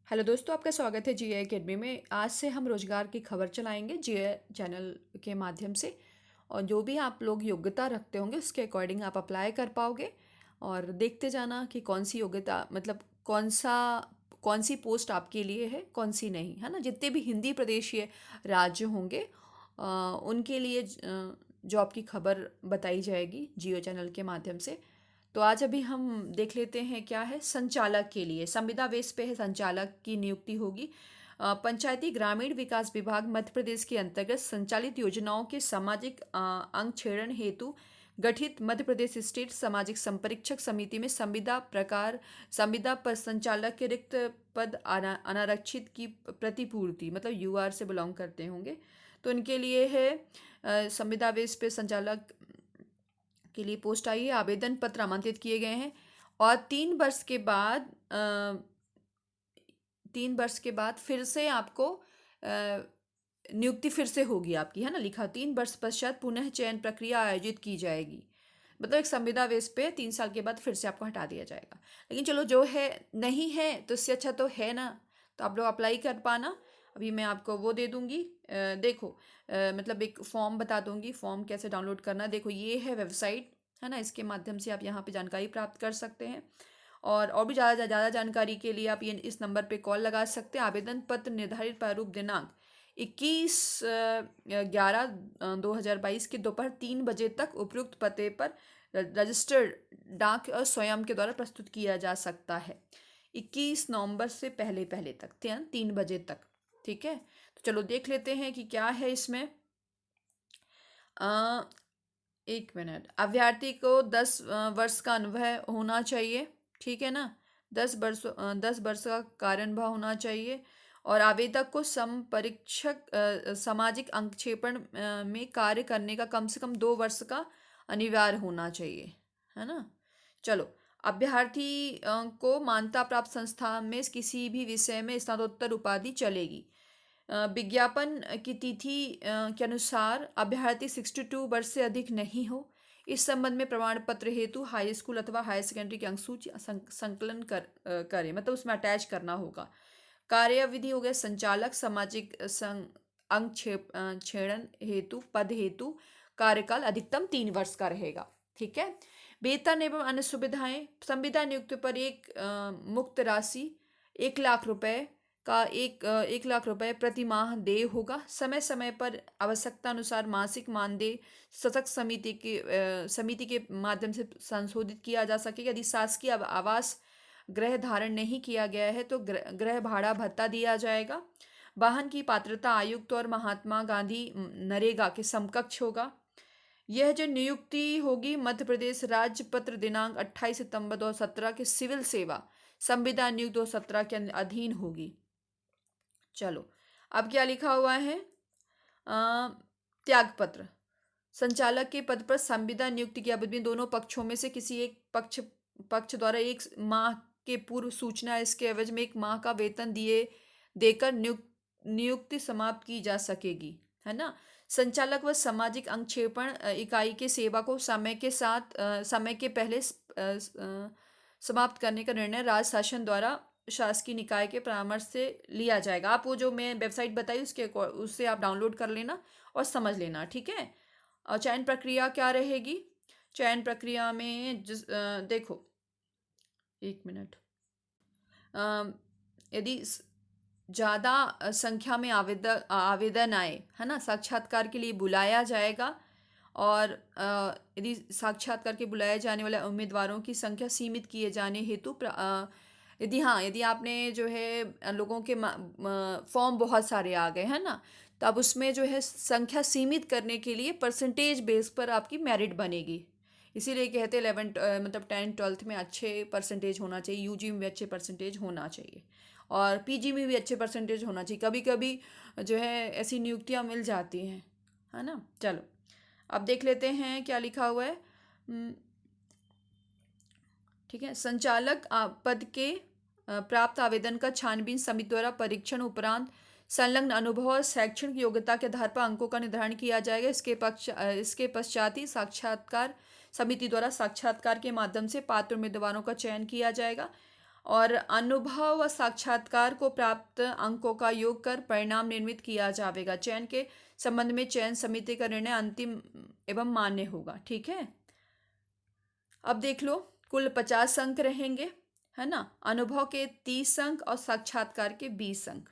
Hello दोस्तों, आपका स्वागत है जीए एकेडमी में। आज से हम रोजगार की खबर चलाएंगे जीए चैनल के माध्यम से। और जो भी आप लोग योग्यता रखते होंगे उसके अकॉर्डिंग आप अप्लाई कर पाओगे। और देखते जाना कि कौन सी योग्यता मतलब कौन सी पोस्ट आपके लिए है, कौन सी नहीं, है ना। जितने भी हिंदी प्रदेशीय राज्य होंगे उनके लिए जॉब की खबर बताई जाएगी जियो चैनल के माध्यम से। तो आज अभी हम देख लेते हैं क्या है संचालक के लिए। संविदा बेस पे है, संचालक की नियुक्ति होगी। पंचायती ग्रामीण विकास विभाग मध्य प्रदेश के अंतर्गत संचालित योजनाओं के सामाजिक अंगक्षेड़न हेतु गठित मध्य प्रदेश स्टेट सामाजिक संपरीक्षक समिति में संविदा पर संचालक के रिक्त पद अनारक्षित की प्रतिपूर्ति मतलब यूआर से बिलोंग करते होंगे तो इनके लिए है। संविदा बेस पे संचालक के लिए पोस्ट आई है। आवेदन पत्र आमंत्रित किए गए हैं और 3 वर्ष के बाद 3 वर्ष के बाद फिर से आपको नियुक्ति फिर से होगी आपकी, है ना। लिखा 3 वर्ष पश्चात पुनः चयन प्रक्रिया आयोजित की जाएगी। मतलब एक संविदा बेस पे 3 साल के बाद फिर से आपको हटा दिया जाएगा। लेकिन चलो जो है नहीं है तो इससे अच्छा तो है ना, तो आप लोग अप्लाई कर पाना। अभी मैं आपको वो दे दूंगी। देखो मतलब एक फॉर्म बता दूंगी, फॉर्म कैसे डाउनलोड करना। देखो ये है वेबसाइट, है ना। इसके माध्यम से आप यहाँ पे जानकारी प्राप्त कर सकते हैं। और भी ज़्यादा जानकारी के लिए आप ये इस नंबर पे कॉल लगा सकते हैं। आवेदन पत्र निर्धारित प्रारूप दिनांक 21/11/2022 के दोपहर 3 बजे तक उपयुक्त पते पर रजिस्टर्ड डाक और स्वयं के द्वारा प्रस्तुत किया जा सकता है। 21 नवंबर से पहले पहले तक 3 बजे तक। ठीक है, तो चलो देख लेते हैं कि क्या है इसमें। अ, एक मिनट। अभ्यर्थी को 10 वर्ष का अनुभव होना चाहिए। ठीक है ना। 10 वर्ष का कार्य अनुभव होना चाहिए। और आवेदक को समपरीक्षक सामाजिक अंकक्षेपण में कार्य करने का कम से कम 2 वर्ष का अनिवार्य होना चाहिए, है ना। चलो, अभ्यर्थी को मान्यता प्राप्त संस्था में किसी भी विषय में स्नातकोत्तर उपाधि चलेगी। विज्ञापन की तिथि के अनुसार अभ्यर्थी 62 वर्ष से अधिक नहीं हो। इस संबंध में प्रमाण पत्र हेतु हाई स्कूल अथवा हायर सेकेंडरी की अंकसूची संकलन करे, मतलब उसमें अटैच करना होगा। कार्यविधि हो गया संचालक सामाजिक छेड़न हेतु पद हेतु कार्यकाल अधिकतम 3 वर्ष का रहेगा। ठीक है। वेतन एवं अन्य सुविधाएं। संविदा नियुक्ति पर एक मुक्त राशि 1 लाख रुपए का 1 लाख रुपए प्रति माह देय होगा। समय समय पर आवश्यकता अनुसार मासिक मानदेय सशक्त समिति के माध्यम से संशोधित किया जा सकेगा। यदि शासकीय आवास गृह धारण नहीं किया गया है तो गृह भाड़ा भत्ता दिया जाएगा। वाहन की पात्रता आयुक्त और महात्मा गांधी नरेगा के समकक्ष होगा। यह जो नियुक्ति होगी मध्य प्रदेश राज्य पत्र दिनांक 28 सितंबर 2017 के सिविल सेवा संविदा नियुक्त 2017 के अधीन होगी। चलो, अब क्या लिखा हुआ है। त्याग पत्र। संचालक के पद पर संविदा नियुक्ति की अवधि में दोनों पक्षों में से किसी एक पक्ष द्वारा 1 माह के पूर्व सूचना इसके एवज में 1 माह का वेतन देकर नियुक्ति समाप्त की जा सकेगी, है ना। संचालक व सामाजिक अंगक्षेपण इकाई के सेवा को समय के पहले समाप्त करने का निर्णय राज्य शासन द्वारा शासकीय निकाय के परामर्श से लिया जाएगा। आप वो जो मैं वेबसाइट बताई उससे आप डाउनलोड कर लेना और समझ लेना। ठीक है। और चयन प्रक्रिया क्या रहेगी। चयन प्रक्रिया में देखो, एक मिनट। यदि ज़्यादा संख्या में आवेदन आए, है ना, साक्षात्कार के लिए बुलाया जाएगा। और यदि साक्षात्कार के बुलाए जाने वाले उम्मीदवारों की संख्या सीमित किए जाने हेतु यदि आपने जो है लोगों के फॉर्म बहुत सारे आ गए, है ना, तो अब उसमें जो है संख्या सीमित करने के लिए परसेंटेज बेस पर आपकी मेरिट बनेगी। इसीलिए कहते हैं 11 मतलब 10th 12th में अच्छे परसेंटेज होना चाहिए, यूजी में भी अच्छे परसेंटेज होना चाहिए और पीजी में भी अच्छे परसेंटेज होना चाहिए। कभी कभी जो है ऐसी नियुक्तियां मिल जाती हैं, है ना। चलो, अब देख लेते हैं क्या लिखा हुआ है। ठीक है। संचालक पद के प्राप्त आवेदन का छानबीन समिति द्वारा परीक्षण उपरांत संलग्न अनुभव और शैक्षणिक योग्यता के आधार पर अंकों का निर्धारण किया जाएगा। इसके पश्चात ही साक्षात्कार समिति द्वारा साक्षात्कार के माध्यम से पात्र उम्मीदवारों का चयन किया जाएगा। और अनुभव व साक्षात्कार को प्राप्त अंकों का योग कर परिणाम निर्मित किया जाएगा। चयन के संबंध में चयन समिति का निर्णय अंतिम एवं मान्य होगा। ठीक है, अब देख लो, कुल 50 अंक रहेंगे, है ना। अनुभव के 30 अंक और साक्षात्कार के 20 अंक।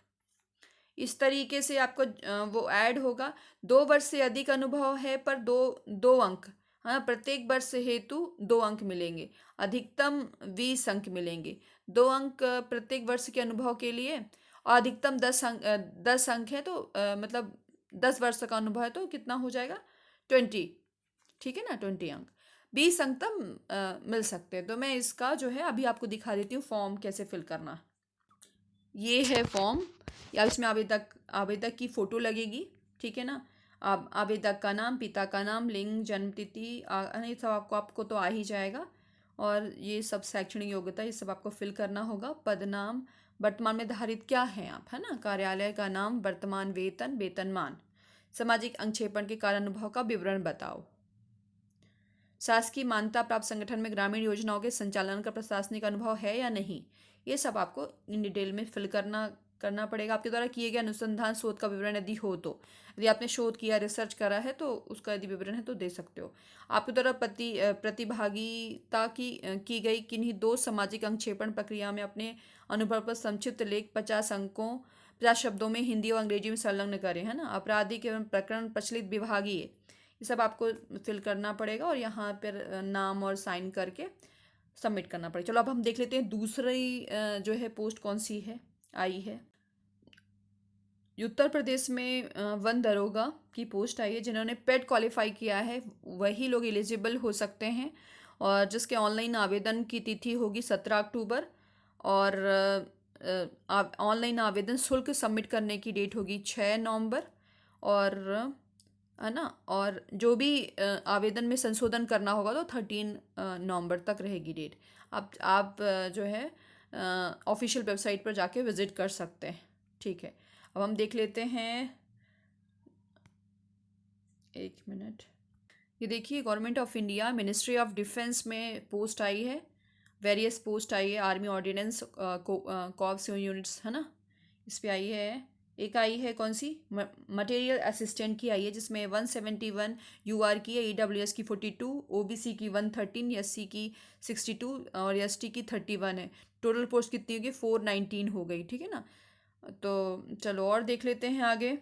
इस तरीके से आपको वो ऐड होगा। 2 वर्ष से अधिक अनुभव है पर दो दो अंक, हाँ, प्रत्येक वर्ष हेतु 2 अंक मिलेंगे। अधिकतम 20 अंक मिलेंगे, 2 अंक प्रत्येक वर्ष के अनुभव के लिए। और अधिकतम 10 अंक, 10 अंक है तो मतलब 10 वर्ष का अनुभव है तो कितना हो जाएगा, 20। ठीक है ना, 20 अंक, 20 अंक तक मिल सकते हैं। तो मैं इसका जो है अभी आपको दिखा देती हूँ फॉर्म कैसे फिल करना। ये है फॉर्म, या इसमें आवेदक आवेदक की फ़ोटो लगेगी। ठीक है ना, अब आवेदक का नाम, पिता का नाम, लिंग, जन्म तिथि, ये सब आपको तो आ ही जाएगा। और ये सब शैक्षणिक योग्यता, ये सब आपको फिल करना होगा। पद नाम, वर्तमान में धारित क्या है आप, है ना। कार्यालय का नाम, वर्तमान वेतन, वेतनमान। सामाजिक अंक्षेपण के कारण अनुभव का विवरण बताओ। शासकीय मान्यता प्राप्त संगठन में ग्रामीण योजनाओं के संचालन का प्रशासनिक अनुभव है या नहीं, ये सब आपको इन डिटेल में फिल करना पड़ेगा। आपके द्वारा किए गए अनुसंधान शोध का विवरण यदि हो तो, यदि आपने शोध किया, रिसर्च करा है तो उसका यदि विवरण है तो दे सकते हो। आपके द्वारा प्रतिभागिता की गई किन्हीं 2 सामाजिक अंक्षेपण प्रक्रिया में अपने अनुभव पर संक्षिप्त लेख 50 शब्दों में हिंदी और अंग्रेजी में संलग्न करें, है ना। आपराधिक एवं प्रकरण प्रचलित विभागीय, ये सब आपको फिल करना पड़ेगा और यहाँ पर नाम और साइन करके सबमिट करना पड़ेगा। चलो अब हम देख लेते हैं दूसरी जो है पोस्ट कौन सी है आई है। उत्तर प्रदेश में वन दरोगा की पोस्ट आई है। जिन्होंने पेड क्वालिफाई किया है वही लोग एलिजिबल हो सकते हैं, और जिसके ऑनलाइन आवेदन की तिथि होगी 17 अक्टूबर। और ऑनलाइन आवेदन शुल्क सबमिट करने की डेट होगी 6 नवंबर। और है ना, और जो भी आवेदन में संशोधन करना होगा तो 13 नवंबर तक रहेगी डेट। आप जो है ऑफिशियल वेबसाइट पर जाके विजिट कर सकते हैं। ठीक है, अब हम देख लेते हैं, 1 मिनट। ये देखिए, government of India, ministry of defence में पोस्ट आई है। वेरियस पोस्ट आई है, आर्मी ऑर्डिनेंस कॉर्प्स यूनिट्स, है ना, इस पे आई है। एक आई है कौन सी, मटेरियल असिस्टेंट की आई है, जिसमें 171 यूआर की है, ईडब्ल्यूएस की 42, ओबीसी की 113, एससी की 62 और एसटी की 31 है। टोटल पोस्ट कितनी होगी, 419 हो गई। ठीक है ना, तो चलो और देख लेते हैं आगे।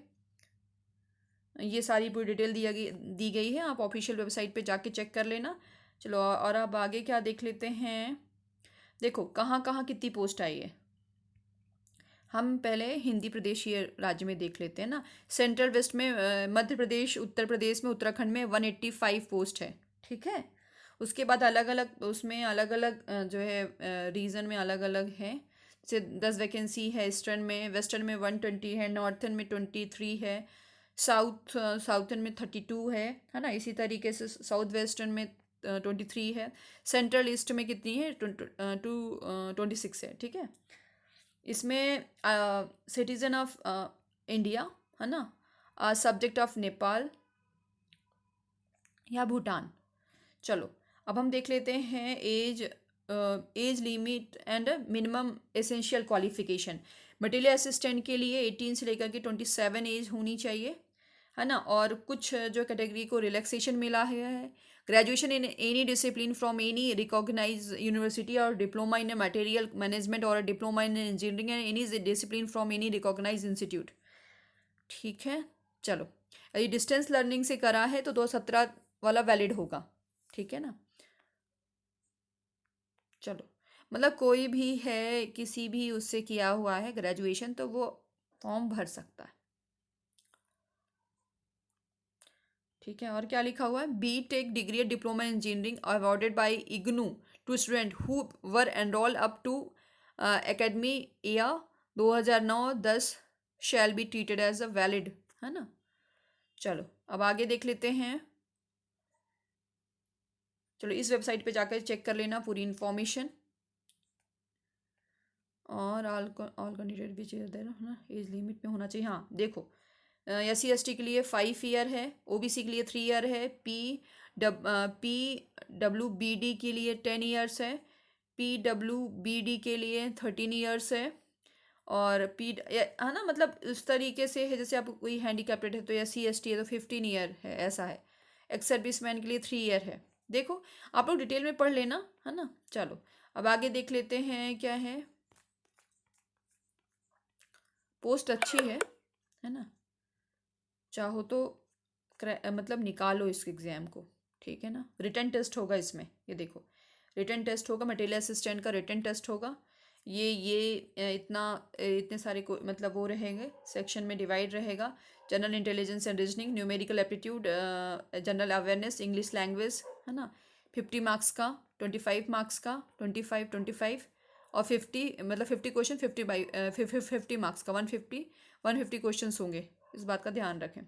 ये सारी पूरी डिटेल दी गई है, आप ऑफिशियल वेबसाइट पे जाके चेक कर लेना। चलो और अब आगे क्या देख लेते हैं। देखो कहाँ कहाँ कितनी पोस्ट आई है। हम पहले हिंदी प्रदेशीय राज्य में देख लेते हैं ना। सेंट्रल वेस्ट में मध्य प्रदेश, उत्तर प्रदेश में, उत्तराखंड में 185 पोस्ट है। ठीक है, उसके बाद अलग अलग उसमें अलग अलग जो है रीजन में अलग अलग है। जैसे 10 वैकेंसी है ईस्टर्न में, वेस्टर्न में 120 है, नॉर्थन में 23 है, साउथर्न में 32 है ना। इसी तरीके से साउथ वेस्टर्न में 23 है, सेंट्रल ईस्ट में कितनी है, 26 है। ठीक है, इसमें सिटीजन ऑफ इंडिया, है ना, सब्जेक्ट ऑफ नेपाल या भूटान। चलो अब हम देख लेते हैं age limit and minimum essential qualification. Material assistant के लिए 18 से लेकर के 27 एज होनी चाहिए, है ना। और कुछ जो कैटेगरी को रिलैक्सेशन मिला है, graduation in any discipline from any recognise university, और डिप्लोमा इन मटेरियल मैनेजमेंट, और diploma in engineering and any discipline from any recognise institute. ठीक है, चलो यदि डिस्टेंस लर्निंग से करा है तो 2017 वाला वैलिड होगा। ठीक है ना, चलो मतलब कोई भी है, किसी भी उससे किया हुआ है ग्रेजुएशन, तो वो फॉर्म भर सकता है। ठीक है, और क्या लिखा हुआ है, B tech degree diploma engineering awarded by IGNOU to student who were enrol up to academy year 2009-10 shall be treated as a valid, है ना। चलो अब आगे देख लेते हैं। चलो इस वेबसाइट पे जाकर चेक कर लेना पूरी इन्फॉर्मेशन। और ऑल कैंडिडेट भी चाहिए है ना, एज लिमिट में होना चाहिए। हाँ देखो, SC/ST के लिए 5 ईयर है, OBC के लिए 3 ईयर है, PWBD के लिए 10 ईयर्स है, PWBD के लिए 13 ईयर्स है। और है ना, मतलब इस तरीके से है, जैसे आप कोई हैंडीकैप्ड है तो, या CST है तो 15 ईयर है, ऐसा है। एक्स सर्विसमैन के लिए 3 ईयर है। देखो आप लोग डिटेल में पढ़ लेना, है ना। चलो अब आगे देख लेते हैं क्या है। पोस्ट अच्छी है ना। चाहो तो मतलब निकालो इस एग्ज़ाम को, ठीक है ना। रिटन टेस्ट होगा इसमें, ये देखो रिटन टेस्ट होगा, मटेरियल असिस्टेंट का रिटन टेस्ट होगा। इतने सारे को मतलब वो रहेंगे, सेक्शन में डिवाइड रहेगा। General intelligence and reasoning, numerical aptitude, general awareness, English language, है ना। 50 मार्क्स का, 25 मार्क्स का, 25 और 50, मतलब 50 क्वेश्चन 50 मार्क्स का 150 क्वेश्चन होंगे, इस बात का ध्यान रखें।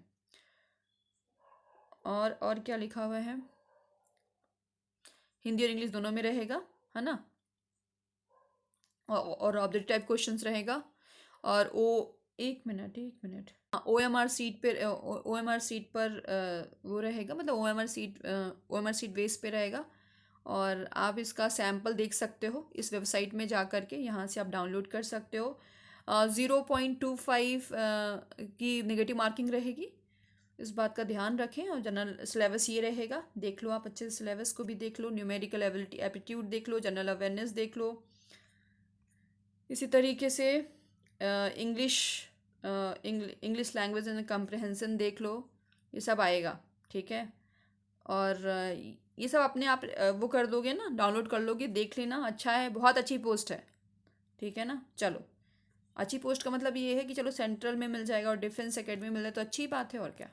और क्या लिखा हुआ है, हिंदी और इंग्लिश दोनों में रहेगा, है ना। और ऑब्जेक्ट टाइप क्वेश्चंस रहेगा। और एक मिनट, हाँ, ओ एम आर सीट पर वो रहेगा, मतलब O M R sheet base पे रहेगा। और आप इसका सैम्पल देख सकते हो इस वेबसाइट में जा कर के, यहाँ से आप डाउनलोड कर सकते हो। 0.25 की नेगेटिव मार्किंग रहेगी, इस बात का ध्यान रखें। और जनरल सिलेबस ये रहेगा, देख लो आप अच्छे से, सिलेबस को भी देख लो, न्यूमेरिकल एबिलिटी एप्टीट्यूड देख लो, जनरल अवेयरनेस देख लो। इसी तरीके से इंग्लिश इंग्लिश लैंग्वेज एंड कम्प्रहेंसन देख लो, ये सब आएगा, ठीक है। और ये सब अपने आप वो कर दोगे ना, डाउनलोड कर लोगे, देख लेना। अच्छा है, बहुत अच्छी पोस्ट है, ठीक है ना। चलो, अच्छी पोस्ट का मतलब ये है कि चलो सेंट्रल में मिल जाएगा और डिफेंस एकेडमी में मिल जाए तो अच्छी बात है, और क्या।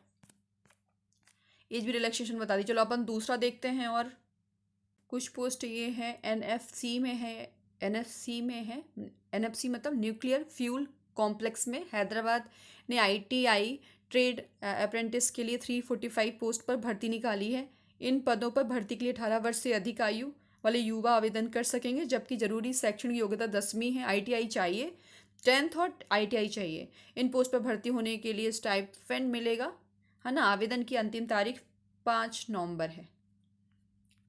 एज भी रिलैक्सेशन बता दी। चलो अपन दूसरा देखते हैं। और कुछ पोस्ट ये है, NFC में है। NFC मतलब न्यूक्लियर फ्यूल कॉम्प्लेक्स में हैदराबाद ने ITI ट्रेड अप्रेंटिस के लिए 345 पोस्ट पर भर्ती निकाली है। इन पदों पर भर्ती के लिए 18 वर्ष से अधिक आयु वाले युवा आवेदन कर सकेंगे, जबकि जरूरी शैक्षणिक योग्यता 10वीं है। ITI चाहिए, 10th और ITI चाहिए। इन पोस्ट पर भर्ती होने के लिए स्टाइपेंड मिलेगा, है ना। आवेदन की अंतिम तारीख 5 नवंबर है,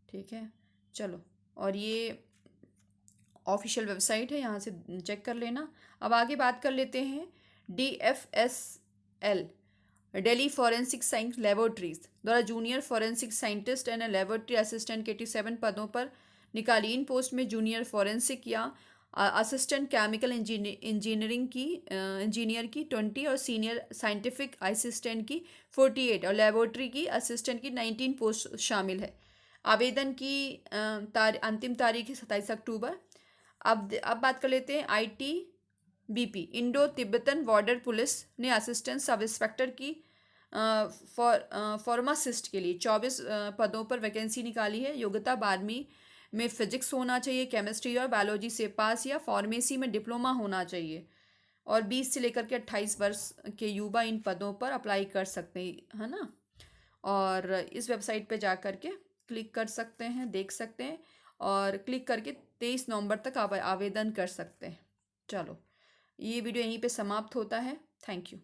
ठीक है। चलो, और ये ऑफिशियल वेबसाइट है, यहाँ से चेक कर लेना। अब आगे बात कर लेते हैं DFSL, Delhi forensic science laboratories द्वारा junior forensic scientist and laboratory assistant के 87 पदों पर निकाली। इन पोस्ट में जूनियर फॉरेंसिक या असिस्टेंट केमिकल इंजीनियर की 20 और सीनियर साइंटिफिक असिस्टेंट की 48 और लेबोरेटरी की असिस्टेंट की 19 पोस्ट शामिल है। आवेदन की अंतिम तारीख है 27 अक्टूबर। अब बात कर लेते हैं ITBP, Indo Tibetan border police ने असिस्टेंट सब इंस्पेक्टर की फार्मासिस्ट के लिए 24 पदों पर वैकेंसी निकाली है। योग्यता 12वीं में फिजिक्स होना चाहिए, केमिस्ट्री और बायोलॉजी से पास, या फार्मेसी में डिप्लोमा होना चाहिए। और 20 से लेकर के 28 वर्ष के युवा इन पदों पर अप्लाई कर सकते हैं, है ना। और इस वेबसाइट पे जा कर के क्लिक कर सकते हैं, देख सकते हैं, और क्लिक करके 23 नवंबर तक आप आवेदन कर सकते हैं। चलो, ये वीडियो यहीं पे समाप्त होता है। Thank you.